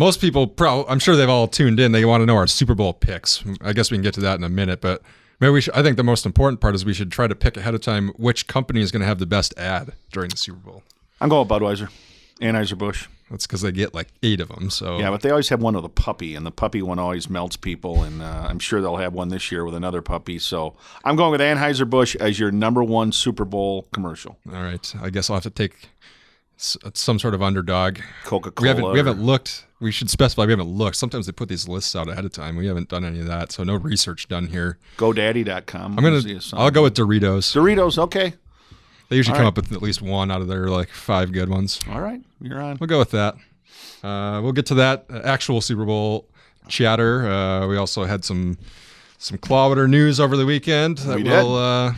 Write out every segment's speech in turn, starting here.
most people, I'm sure they've all tuned in. They want to know our Super Bowl picks. I guess we can get to that in a minute, but maybe I think the most important part is we should try to pick ahead of time which company is going to have the best ad during the Super Bowl. I'm going with Budweiser, Anheuser-Busch. That's because they get like 8 of them. So yeah, but they always have one with a puppy, and the puppy one always melts people, and I'm sure they'll have one this year with another puppy. So I'm going with Anheuser-Busch as your number 1 Super Bowl commercial. All right. I guess I'll have to take some sort of underdog. Coca-Cola. We haven't looked. We should specify we haven't looked. Sometimes they put these lists out ahead of time. We haven't done any of that, so no research done here. GoDaddy.com. I'll go with Doritos. Doritos, okay. They usually come up with at least one out of their like 5 good ones. All right, you're on. We'll go with that. We'll get to that actual Super Bowl chatter. We also had some Klawitter news over the weekend that we'll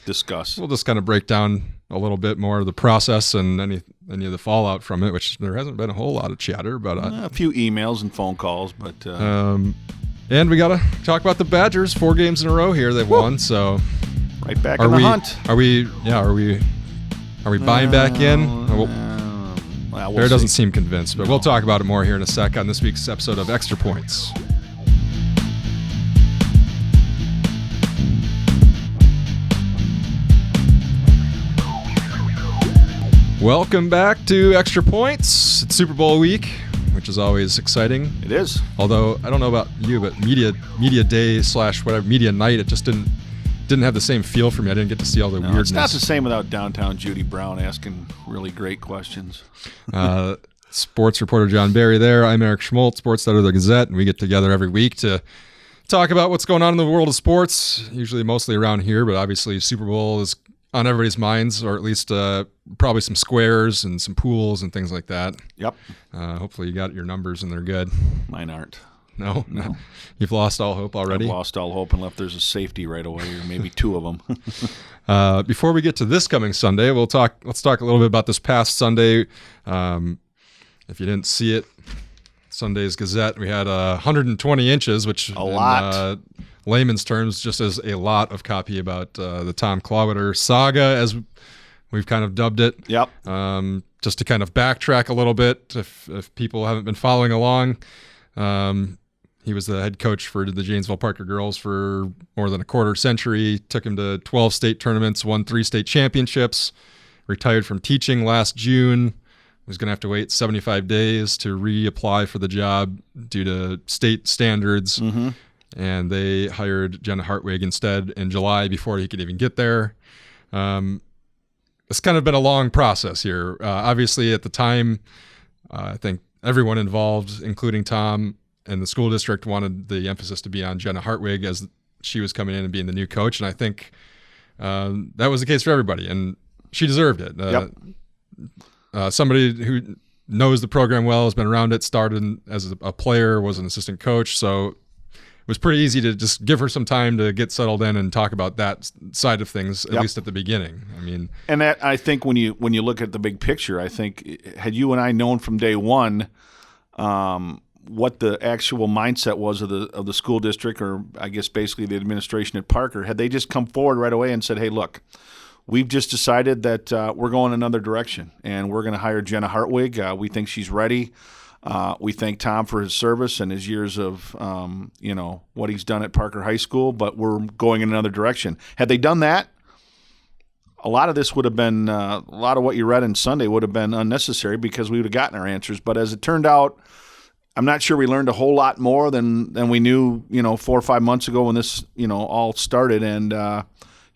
discuss. We'll just kind of break down a little bit more of the process and any of the fallout from it, which there hasn't been a whole lot of chatter, but a few emails and phone calls, but and we gotta talk about the Badgers. 4 games in a row here they've won, so right back in the hunt. Are we buying back in? Bear doesn't seem convinced, but we'll talk about it more here in a sec on this week's episode of Extra Points. Welcome back to Extra Points. It's Super Bowl week, which is always exciting. It is. Although I don't know about you, but media day / whatever media night, it just didn't have the same feel for me. I didn't get to see all the weirdness. It's not the same without downtown Judy Brown asking really great questions. Sports reporter John Barry there. I'm Eric Schmoldt, sports editor of the Gazette, and we get together every week to talk about what's going on in the world of sports, usually mostly around here, but obviously Super Bowl is on everybody's minds, or at least probably some squares and some pools and things like that. Yep. Hopefully you got your numbers and they're good. Mine aren't. No. You've lost all hope already? I've lost all hope unless there's a safety right away, or maybe 2 of them. Before we get to this coming Sunday, let's talk a little bit about this past Sunday. If you didn't see it, Sunday's Gazette, we had 120 inches, which a lot. Layman's terms, just as a lot of copy about the Tom Klawitter saga, as we've kind of dubbed it. Yep. Just to kind of backtrack a little bit, if people haven't been following along, he was the head coach for the Janesville Parker girls for more than a quarter century. Took him to 12 state tournaments, won 3 state championships. Retired from teaching last June. Was going to have to wait 75 days to reapply for the job due to state standards. Mm-hmm. And they hired Jenna Hartwig instead in July before he could even get there. It's kind of been a long process here. Obviously, at the time, I think everyone involved, including Tom and the school district, wanted the emphasis to be on Jenna Hartwig as she was coming in and being the new coach. And I think that was the case for everybody, and she deserved it. Yep. Somebody who knows the program well, has been around it, started as a player, was an assistant coach, so it was pretty easy to just give her some time to get settled in and talk about that side of things, at least at the beginning. I mean, and that, I think when you look at the big picture, I think had you and I known from day one what the actual mindset was of the school district, or I guess basically the administration at Parker, had they just come forward right away and said, "Hey, look, we've just decided that we're going another direction, and we're going to hire Jenna Hartwig. We think she's ready. We thank Tom for his service and his years of, what he's done at Parker High School, but we're going in another direction." Had they done that, a lot of this would have been, a lot of what you read on Sunday would have been unnecessary, because we would have gotten our answers. But as it turned out, I'm not sure we learned a whole lot more than we knew, 4 or 5 months ago when this, all started. And,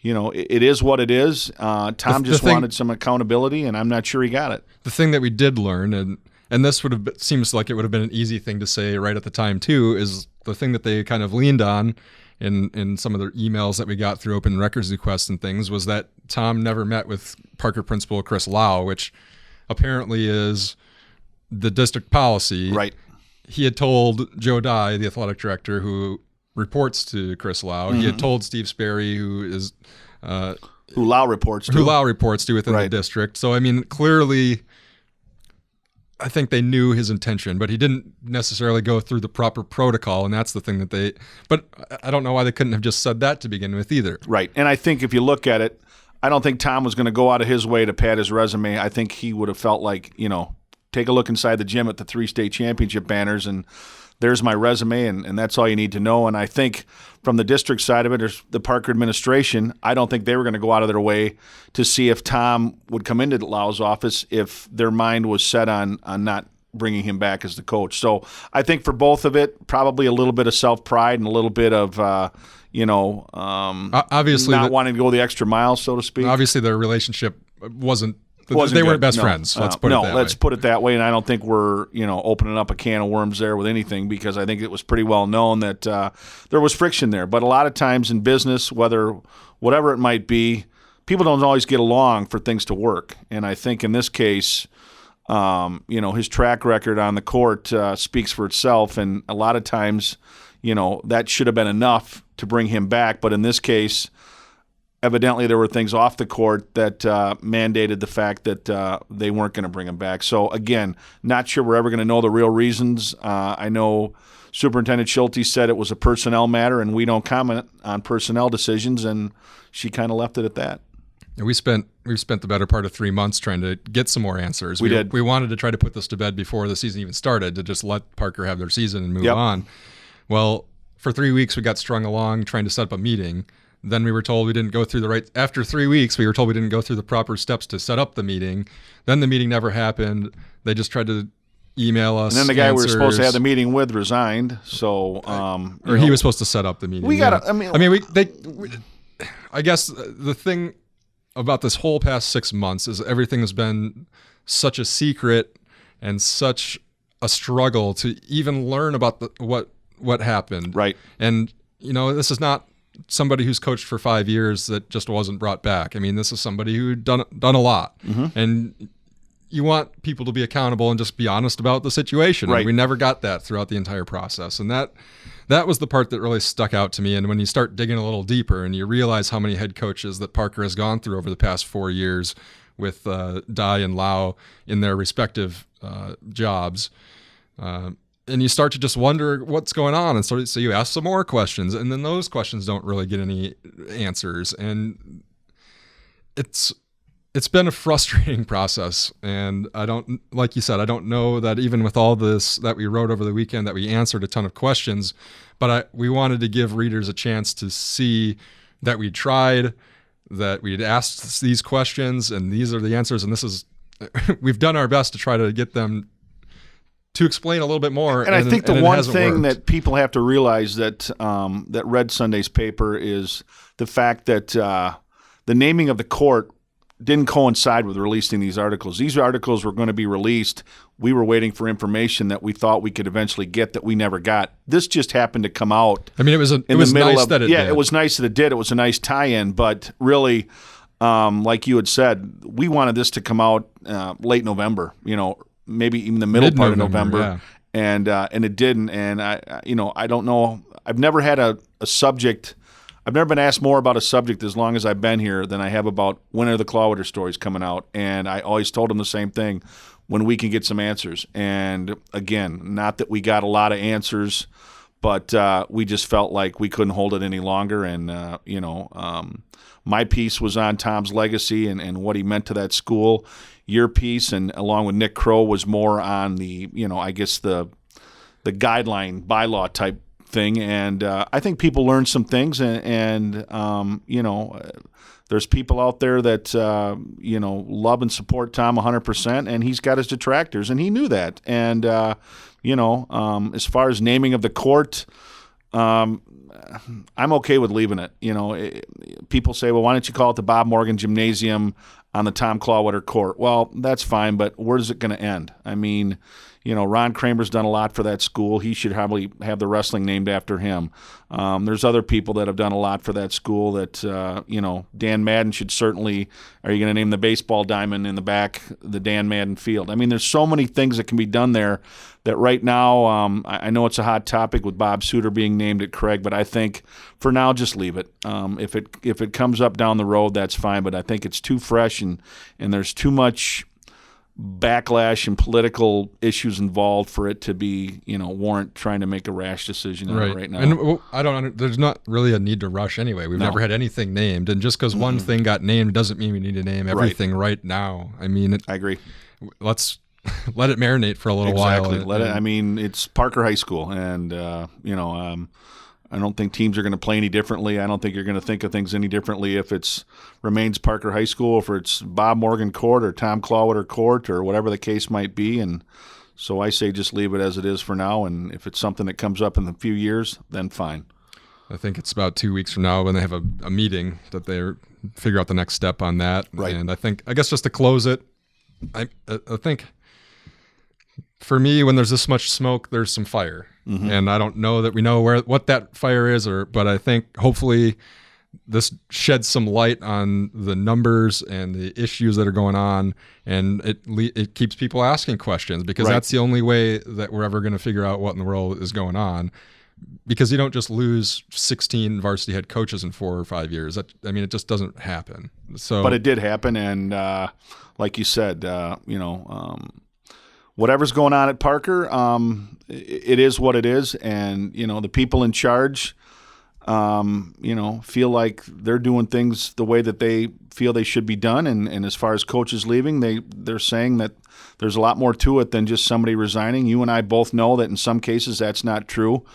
it is what it is. Tom just wanted some accountability, and I'm not sure he got it. The thing that we did learn, and this seems like it would have been an easy thing to say right at the time too, is the thing that they kind of leaned on in some of the emails that we got through open records requests and things, was that Tom never met with Parker principal Chris Lau, which apparently is the district policy. Right. He had told Joe Dye, the athletic director, who reports to Chris Lau. Mm-hmm. He had told Steve Sperry, who Lau reports to within the district. So, I mean, clearly, I think they knew his intention, but he didn't necessarily go through the proper protocol, and that's the thing that but I don't know why they couldn't have just said that to begin with either. Right. And I think if you look at it, I don't think Tom was going to go out of his way to pad his resume. I think he would have felt like, take a look inside the gym at the 3 state championship banners, and there's my resume, and that's all you need to know. And I think from the district side of it, or the Parker administration, I don't think they were going to go out of their way to see if Tom would come into Lau's office if their mind was set on not bringing him back as the coach. So I think for both of it, probably a little bit of self-pride and a little bit of, obviously not wanting to go the extra mile, so to speak. Obviously, their relationship wasn't they weren't best friends. Let's put it that way. And I don't think we're opening up a can of worms there with anything, because I think it was pretty well known that there was friction there. But a lot of times in business, whatever it might be, people don't always get along for things to work. And I think in this case, his track record on the court speaks for itself. And a lot of times, that should have been enough to bring him back. But in this case, evidently there were things off the court that mandated the fact that they weren't going to bring him back. So, again, not sure we're ever going to know the real reasons. I know Superintendent Schulte said it was a personnel matter, and we don't comment on personnel decisions, and she kind of left it at that. And we've spent the better part of 3 months trying to get some more answers. We did. We wanted to try to put this to bed before the season even started, to just let Parker have their season and move on. Well, for 3 weeks we got strung along trying to set up a meeting. Then we were told we didn't go through after 3 weeks, we were told we didn't go through the proper steps to set up the meeting. Then the meeting never happened. They just tried to email us. And then the guy answers. we were supposed to have the meeting with resigned. So, he was supposed to set up the meeting. I guess the thing about this whole past 6 months is everything has been such a secret and such a struggle to even learn about what happened. Right. And, this is not somebody who's coached for 5 years that just wasn't brought back. I mean, this is somebody who done a lot. Mm-hmm. And you want people to be accountable and just be honest about the situation. Right. And we never got that throughout the entire process. And that was the part that really stuck out to me. And when you start digging a little deeper and you realize how many head coaches that Parker has gone through over the past 4 years with Dye and Lau in their respective jobs, and you start to just wonder what's going on. And so you ask some more questions, and then those questions don't really get any answers. And it's been a frustrating process. And like you said, I don't know that even with all this that we wrote over the weekend that we answered a ton of questions, but we wanted to give readers a chance to see that we tried, that we'd asked these questions, and these are the answers. And we've done our best to try to get them to explain a little bit more. And I think the one thing that people have to realize that read Sunday's paper is the fact that the naming of the court didn't coincide with releasing these articles. These articles were going to be released. We were waiting for information that we thought we could eventually get that we never got. This just happened to come out. I mean, it was nice that it did. Yeah, it was nice that it did. It was a nice tie-in, but really, like you had said, we wanted this to come out late November, maybe even the middle part of November, yeah. And it didn't. And I don't know. I've never had a subject. I've never been asked more about a subject as long as I've been here than I have about when are the Klawitter stories coming out. And I always told them the same thing: when we can get some answers. And again, not that we got a lot of answers, but we just felt like we couldn't hold it any longer. And my piece was on Tom's legacy and what he meant to that school. Your piece, and along with Nick Crow, was more on the, I guess the guideline bylaw type thing. And I think people learned some things, and there's people out there that, love and support Tom 100%, and he's got his detractors, and he knew that. And, as far as naming of the court, I'm okay with leaving it. People say, well, why don't you call it the Bob Morgan Gymnasium on the Tom Klawitter court? Well, that's fine, but where's it going to end? I mean, Ron Kramer's done a lot for that school. He should probably have the wrestling named after him. There's other people that have done a lot for that school that, Dan Madden should certainly – are you going to name the baseball diamond in the back the Dan Madden Field? I mean, there's so many things that can be done there that right now I know it's a hot topic with Bob Suter being named at Craig, but I think for now just leave it. If it comes up down the road, that's fine, but I think it's too fresh and there's too much – backlash and political issues involved for it to be, warrant trying to make a rash decision right now. And there's not really a need to rush anyway. We've never had anything named, and just because one thing got named doesn't mean we need to name everything right now. I mean, I agree. Let's let it marinate for a little while. Exactly. I mean, it's Parker High School, and I don't think teams are going to play any differently. I don't think you're going to think of things any differently if it's remains Parker High School, if it's Bob Morgan Court or Tom Klawitter Court or whatever the case might be. And so I say just leave it as it is for now. And if it's something that comes up in a few years, then fine. I think it's about 2 weeks from now when they have a meeting that they figure out the next step on that. Right. And I guess just to close it, I think for me, when there's this much smoke, there's some fire. Mm-hmm. And I don't know that we know what that fire is, but I think hopefully this sheds some light on the numbers and the issues that are going on, and it keeps people asking questions, because that's the only way that we're ever going to figure out what in the world is going on. Because you don't just lose 16 varsity head coaches in 4 or 5 years. It just doesn't happen. But it did happen, and like you said, whatever's going on at Parker, it is what it is, and the people in charge, feel like they're doing things the way that they feel they should be done. And as far as coaches leaving, they're saying that there's a lot more to it than just somebody resigning. You and I both know that in some cases that's not true.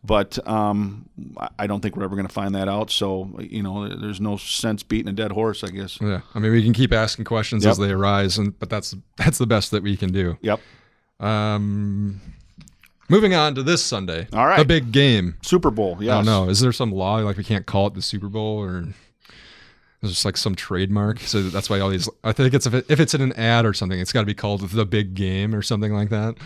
But I don't think we're ever going to find that out. So, there's no sense beating a dead horse, I guess. Yeah. I mean, we can keep asking questions as they arise, but that's the best that we can do. Yep. Moving on to this Sunday. All right. The big game. Super Bowl, yes. I don't know. Is there some law like we can't call it the Super Bowl, or there's just like some trademark? So that's why all these, I think it's if it's in an ad or something, it's got to be called the big game or something like that.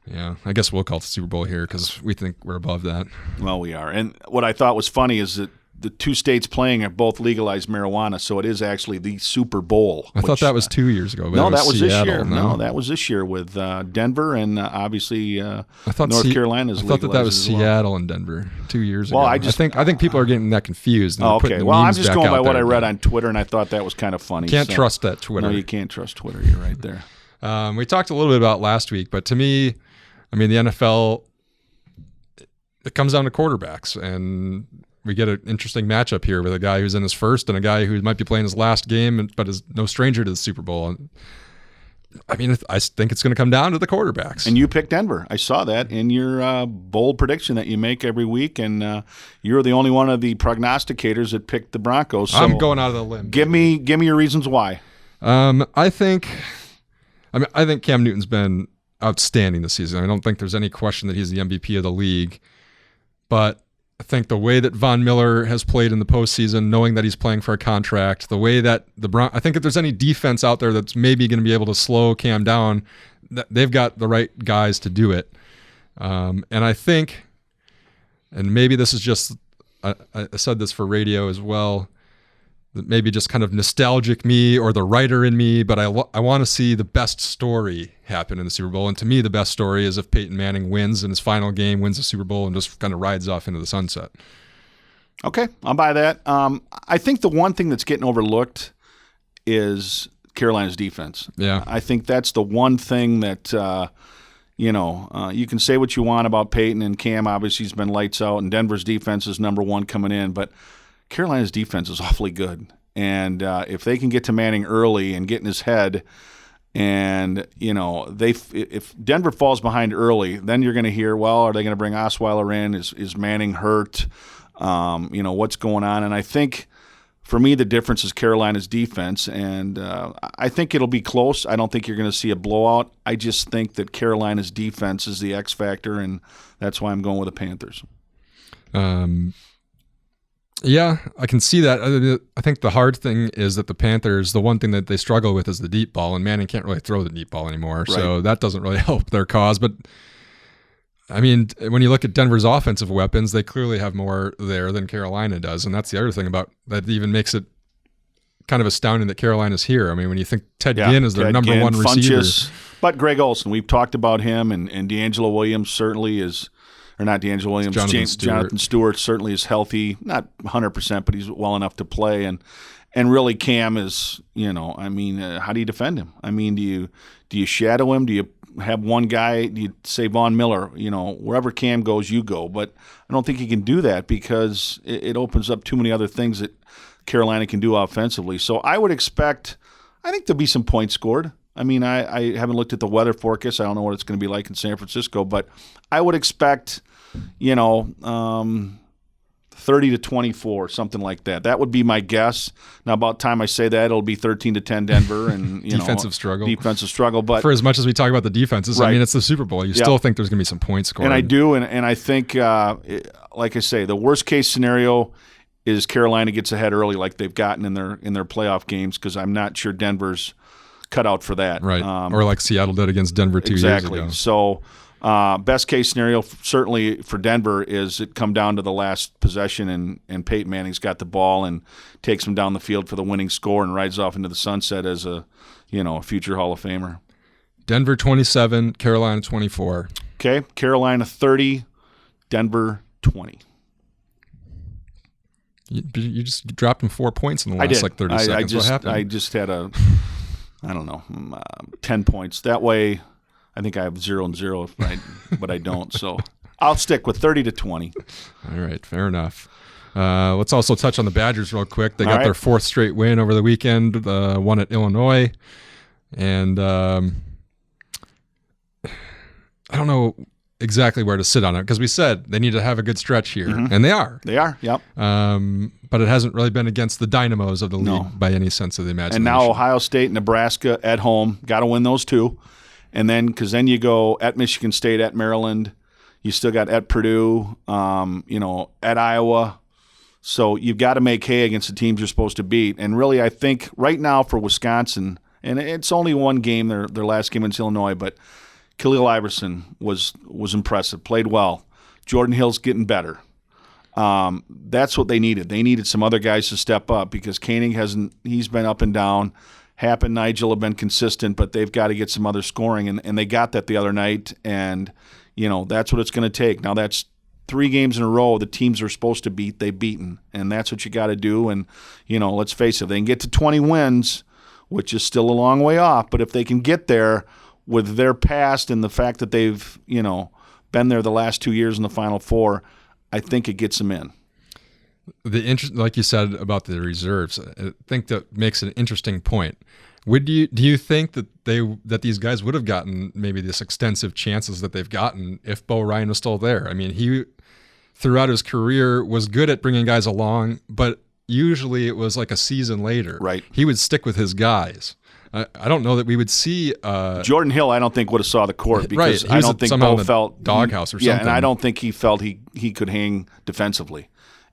Yeah, I guess we'll call it the Super Bowl here because we think we're above that. Well, we are. And what I thought was funny is that the two states playing are both legalized marijuana, so it is actually the Super Bowl. I thought that was 2 years ago. No, that was Seattle, this year. No? No, that was this year with Denver and obviously North Carolina's legalized. I thought that was Seattle and Denver 2 years ago. Well, I think people are getting that confused. Okay, well, I'm just going by what I read on Twitter, and I thought that was kind of funny. Can't trust that Twitter. No, you can't trust Twitter. You're right there. We talked a little bit about last week, but to me, the NFL, it comes down to quarterbacks, and we get an interesting matchup here with a guy who's in his first and a guy who might be playing his last game, but is no stranger to the Super Bowl. I think it's going to come down to the quarterbacks. And you picked Denver. I saw that in your bold prediction that you make every week, and you're the only one of the prognosticators that picked the Broncos. So I'm going out of the limb. Give me your reasons why. I think Cam Newton's been outstanding this season. I don't think there's any question that he's the MVP of the league, but I think the way that Von Miller has played in the postseason, knowing that he's playing for a contract, the way that I think if there's any defense out there that's maybe going to be able to slow Cam down, they've got the right guys to do it. And I think, and maybe this is just, I said this for radio as well, that maybe just kind of nostalgic me or the writer in me, but I want to see the best story happen in the Super Bowl. And to me, the best story is if Peyton Manning wins in his final game, wins the Super Bowl, and just kind of rides off into the sunset. Okay, I'll buy that. I think the one thing that's getting overlooked is Carolina's defense. Yeah. I think that's the one thing that, you can say what you want about Peyton and Cam. Obviously, he's been lights out, and Denver's defense is number one coming in, but Carolina's defense is awfully good. And if they can get to Manning early and get in his head, and, if Denver falls behind early, then you're going to hear, well, are they going to bring Osweiler in? Is Manning hurt? What's going on? And I think, for me, the difference is Carolina's defense, and I think it'll be close. I don't think you're going to see a blowout. I just think that Carolina's defense is the X factor, and that's why I'm going with the Panthers. Yeah, I can see that. I think the hard thing is that the Panthers, the one thing that they struggle with is the deep ball, and Manning can't really throw the deep ball anymore, right. So that doesn't really help their cause. But, I mean, when you look at Denver's offensive weapons, they clearly have more there than Carolina does, and that's the other thing about that even makes it kind of astounding that Carolina's here. I mean, when you think Ted Ginn is their number one receiver. But Greg Olsen, we've talked about him, and D'Angelo Williams certainly is – or not D'Angelo Williams, Jonathan Stewart certainly is healthy, not 100%, but he's well enough to play. And really Cam is, how do you defend him? I mean, do you shadow him? Do you have one guy, do you say Von Miller, wherever Cam goes, you go. But I don't think you can do that because it opens up too many other things that Carolina can do offensively. So I would expect, I think there'll be some points scored. I mean, I haven't looked at the weather forecast. I don't know what it's going to be like in San Francisco, but I would expect, 30 to 24, something like that. That would be my guess. Now, about the time I say that, it'll be 13-10 Denver, and defensive struggle. But for as much as we talk about the defenses, right. I mean, it's the Super Bowl. You still think there's going to be some points scored. And I do, and I think, like I say, the worst case scenario is Carolina gets ahead early, like they've gotten in their playoff games, because I'm not sure Denver's cut out for that. Right, or like Seattle did against Denver 2 years ago. Exactly. So. Best case scenario, certainly for Denver, is it come down to the last possession, and Peyton Manning's got the ball and takes him down the field for the winning score and rides off into the sunset as a future Hall of Famer. Denver 27, Carolina 24. Okay, Carolina 30, Denver 20. You just dropped him 4 points in the last 30 seconds. What happened? I just had 10 points. That way, I think I have 0-0, but I don't. So I'll stick with 30 to 20. All right, fair enough. Let's also touch on the Badgers real quick. They got their fourth straight win over the weekend, one at Illinois. And I don't know exactly where to sit on it, because we said they need to have a good stretch here, and they are. They are, yep. But it hasn't really been against the dynamos of the league by any sense of the imagination. And now Ohio State, Nebraska at home, got to win those two. And then, because then you go at Michigan State, at Maryland, you still got at Purdue, at Iowa. So you've got to make hay against the teams you're supposed to beat. And really, I think right now for Wisconsin, and it's only one game, their last game against Illinois, but Khalil Iverson was impressive, played well. Jordan Hill's getting better. That's what they needed. They needed some other guys to step up, because Koenig he's been up and down. Happ and Nigel have been consistent, but they've got to get some other scoring, and they got that the other night, and that's what it's going to take. Now that's 3 games in a row the teams are supposed to beat, they've beaten, and that's what you got to do. And let's face it, if they can get to 20 wins, which is still a long way off, but if they can get there with their past and the fact that they've been there the last 2 years in the Final Four, I think it gets them in. Like you said about the reserves, I think that makes an interesting point. Do you think that these guys would have gotten maybe this extensive chances that they've gotten if Bo Ryan was still there? I mean, he throughout his career was good at bringing guys along, but usually it was like a season later. Right. He would stick with his guys. I don't know that we would see Jordan Hill. I don't think would have saw the court, because right. I don't think Bo felt doghouse or something. Yeah, and I don't think he felt he could hang defensively.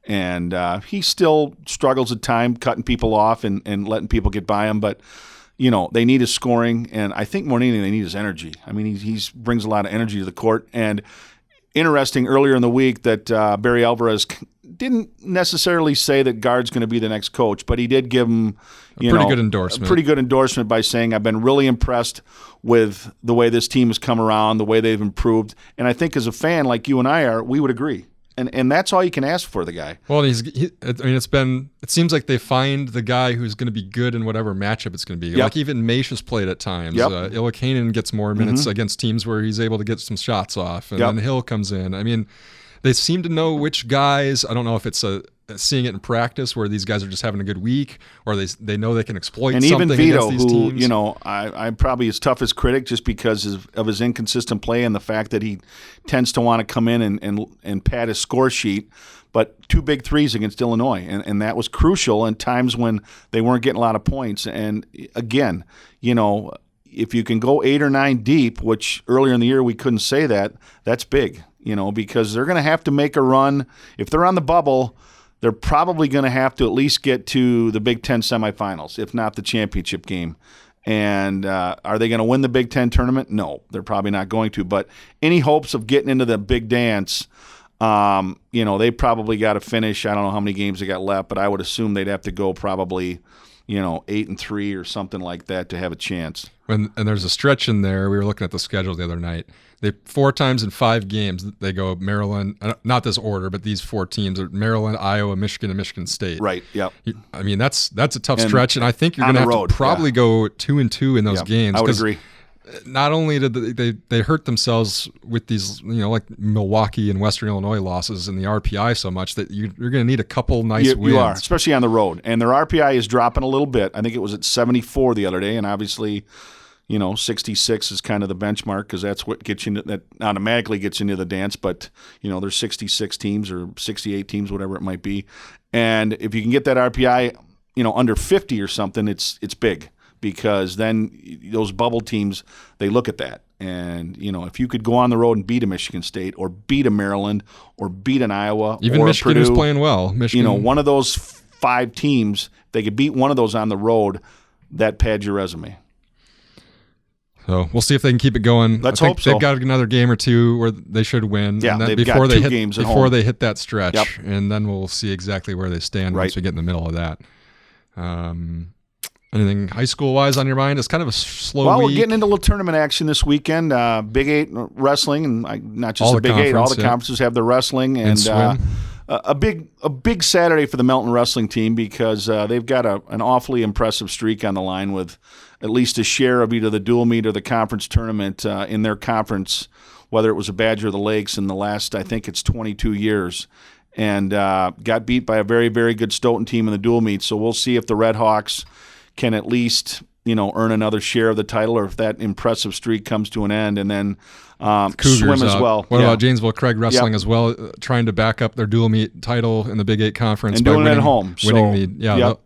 And he still struggles at times, cutting people off and letting people get by him. But, they need his scoring. And I think more than anything, they need his energy. I mean, he brings a lot of energy to the court. And interesting, earlier in the week that Barry Alvarez didn't necessarily say that Guard's going to be the next coach, but he did give him a pretty good endorsement by saying, I've been really impressed with the way this team has come around, the way they've improved. And I think as a fan like you and I are, we would agree. And that's all you can ask for the guy. Well, it seems like they find the guy who's going to be good in whatever matchup it's going to be. Yep. Like even Maish has played at times. Yep. Ilikainen gets more minutes against teams where he's able to get some shots off, and then Hill comes in. I mean, they seem to know which guys. I don't know if it's seeing it in practice where these guys are just having a good week, or they know they can exploit and something even Vito, against these who teams. I'm probably his toughest critic just because of his inconsistent play and the fact that he tends to want to come in and pad his score sheet. But 2 big threes against Illinois, and that was crucial in times when they weren't getting a lot of points. And again, if you can go 8 or 9 deep, which earlier in the year we couldn't say that, that's big. Because they're going to have to make a run. If they're on the bubble, they're probably going to have to at least get to the Big Ten semifinals, if not the championship game. And are they going to win the Big Ten tournament? No, they're probably not going to. But any hopes of getting into the big dance, they probably got to finish. I don't know how many games they got left, but I would assume they'd have to go probably 8-3 or something like that to have a chance. And there's a stretch in there. We were looking at the schedule the other night. 4 times in 5 games they go Maryland, not this order, but these 4 teams are Maryland, Iowa, Michigan, and Michigan State. Right. Yep. I mean, that's a tough stretch, and I think you're going to have to probably go 2-2 in those games. I would agree. Not only did they hurt themselves with these, like Milwaukee and Western Illinois losses in the RPI so much that you're going to need a couple nice wins. You are, especially on the road. And their RPI is dropping a little bit. I think it was at 74 the other day, and obviously, 66 is kind of the benchmark because that's what gets you that automatically gets you into the dance. But there's 66 teams or 68 teams, whatever it might be, and if you can get that RPI, under 50 or something, it's big because then those bubble teams they look at that, and if you could go on the road and beat a Michigan State or beat a Maryland or beat an Iowa, even or Michigan Purdue, is playing well. Michigan, one of those 5 teams, they could beat one of those on the road. That pads your resume. So we'll see if they can keep it going. Let's hope so. They've got another game or two where they should win. Yeah, and then they've got 2 games at home. Before they hit that stretch. Yep. And then we'll see exactly where they stand once we get in the middle of that. Anything high school-wise on your mind? It's kind of a slow week. Well, we're getting into a little tournament action this weekend. Big 8 wrestling, and not just all the Big 8. All the yeah. conferences have their wrestling. And swim. A big Saturday for the Melton wrestling team because they've got an awfully impressive streak on the line with at least a share of either the dual meet or the conference tournament in their conference, whether it was a Badger or the Lakes in the last, I think it's 22 years, and got beat by a very, very good Stoughton team in the dual meet. So we'll see if the Red Hawks can at least earn another share of the title, or if that impressive streak comes to an end, and then swim as well. What about Janesville Craig wrestling as well, trying to back up their dual meet title in the Big 8 conference and by doing winning, it at home.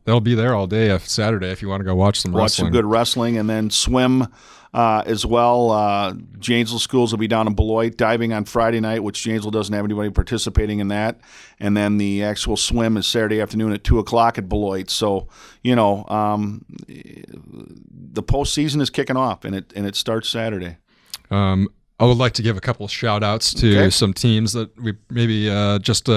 They'll be there all day Saturday if you want to go watch some wrestling. Watch some good wrestling, and then swim as well. Janesville schools will be down in Beloit diving on Friday night, which Janesville doesn't have anybody participating in that. And then the actual swim is Saturday afternoon at 2 o'clock at Beloit. So, the postseason is kicking off, and it starts Saturday. I would like to give a couple of shout-outs to some teams that we maybe just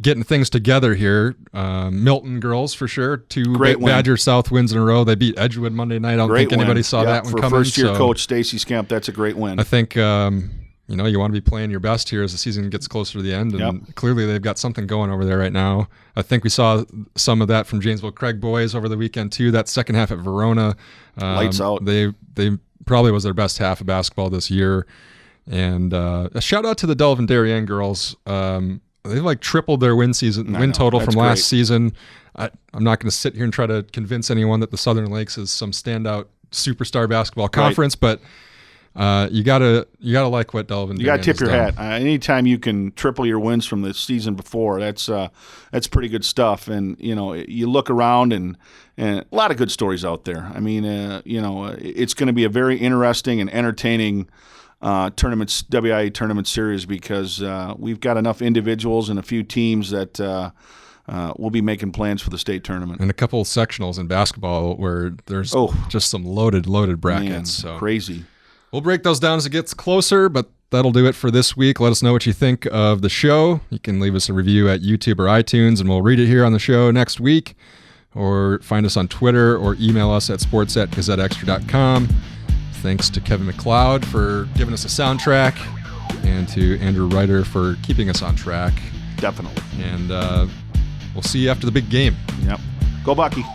getting things together here. Milton girls, for sure. 2 Badger South wins in a row. They beat Edgewood Monday night. I don't think anybody saw that one coming. For first-year coach Stacy Skemp, that's a great win. I think you want to be playing your best here as the season gets closer to the end, and clearly they've got something going over there right now. I think we saw some of that from Janesville Craig boys over the weekend too. That second half at Verona, lights out. They probably was their best half of basketball this year. And a shout out to the Delvin Darien girls. They've tripled their win total from last season. I'm not going to sit here and try to convince anyone that the Southern Lakes is some standout superstar basketball conference, but you gotta like what Delvin. You gotta tip your hat. Anytime you can triple your wins from the season before, that's pretty good stuff. And you look around and a lot of good stories out there. I mean, it's going to be a very interesting and entertaining WIA tournament series because we've got enough individuals and a few teams that we'll be making plans for the state tournament. And a couple of sectionals in basketball where there's just some loaded brackets. Man, so crazy. We'll break those down as it gets closer, but that'll do it for this week. Let us know what you think of the show. You can leave us a review at YouTube or iTunes, and we'll read it here on the show next week. Or find us on Twitter or email us at sports@gazetteextra.com. Thanks to Kevin McLeod for giving us a soundtrack, and to Andrew Ryder for keeping us on track. Definitely. And we'll see you after the big game. Yep. Go Bucky.